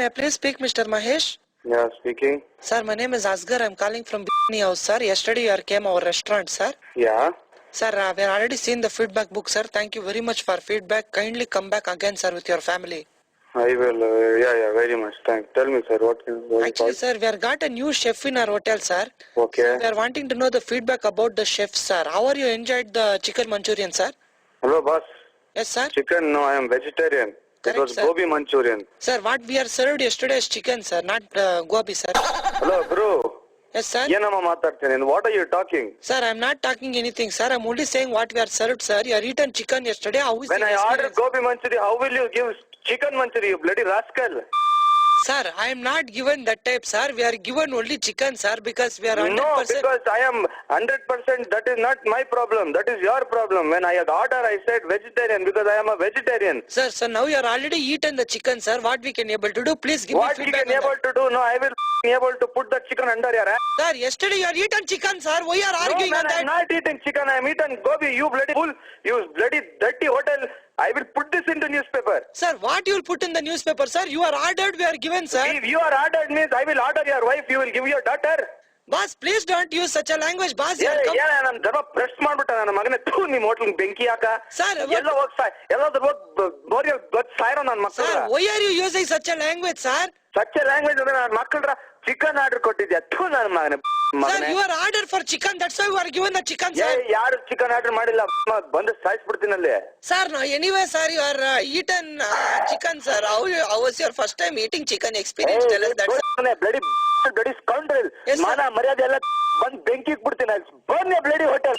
may I please speak Mr. Mahesh? Yeah, speaking. Sir, my name is Asghar. I'm calling from Bikini House, sir. Yesterday you came our restaurant, sir. Yeah. Sir, we have already seen the feedback book, sir. Thank you very much for feedback. Kindly come back again, sir, with your family. I will. Yeah, very much. Thanks. Tell me, sir, what you Actually, called? sir, we have got a new chef in our hotel, sir. Okay. So we are wanting to know the feedback about the chef, sir. How are you enjoyed the chicken Manchurian, sir? Hello, boss. Yes, sir. Chicken? No, I am vegetarian. Correct, it was sir. gobi Manchurian. Sir, what we are served yesterday is chicken, sir, not gobi, sir. Hello, bro. Yes, sir. ಏನಮ್ಮ ಮಾತಾಡ್ತೀನಿ? What are you talking? Sir, I'm not talking anything, sir. I'm only saying what we are served, sir. You are eaten chicken yesterday. How is When the I order experience? gobi Manchurian, how will you give chicken Manchurian, you bloody rascal? Sir, I am not given that type, sir. We are given only chicken, sir, because we are 100%. No, because I am 100%. That is not my problem. That is your problem. When I had order, I said vegetarian because I am a vegetarian. Sir, so now you are already eaten the chicken, sir. What we can able to do? Please give What me he feedback. can able to do? No, I will be able to put the chicken under your ass. Sir, yesterday you are eaten chicken, sir. Why you are arguing No, on man, that? I'm not eating chicken. I'm eating gobi. You bloody fool. You bloody dirty hotel. I will put this into newspaper. Sir, what you will put in the newspaper, sir? You are ordered, we are given, sir. If you are ordered means I will order your wife. You will give your daughter. Boss, please don't use such a language, boss. You are come- ನಾನು ದರ್ಬ press ಮಾಡ್ಬಿಟ್ಟ ನನ್ನ ಮಗನೇ ಥೂ ನಿಮ್ಮ hotel ಬೆಂಕಿ ಹಾಕ Sir, ಎಲ್ಲ ಹೋಗಿ ಎಲ್ಲಾದ್ರೂ ಹೋಗಿ ಬೋರಿ ಸಾಯಿರೋ ನನ್ನ ಮಕ್ಕಳ Sir, why are you using such a language, sir? Such a language ಅಂದ್ರೆ ನನ್ನ ಮಕ್ಕಳ್ರ ಚಿಕನ್ ಆರ್ಡರ್ ಕೊಟ್ಟಿದ್ಯಾ ಥೂ ನನ್ನ ಮಗನೇ Sir, you are ordered for chicken. That's why you are given the chicken, sir. ಯಾರು ಚಿಕನ್ ಆರ್ಡರ್ ಮಾಡಿಲ್ಲ ಬಂದು ಸಾಯಿಸ್ಬಿಡ್ತೀನಲ್ಲಿ Sir, no, anyway, sir, you are eaten chicken, sir. How was your first time eating chicken experience? Tell us that, sir. Bloody scoundrel Yes, sir. ಮಾನ ಮರ್ಯಾದೆ ಎಲ್ಲ ಬಂದ್ ಬೆಂಕಿ ಬಿಡ್ತೀನಿ ಬನ್ನಿ ಬ್ಲಡಿ ಹೋಟೆಲ್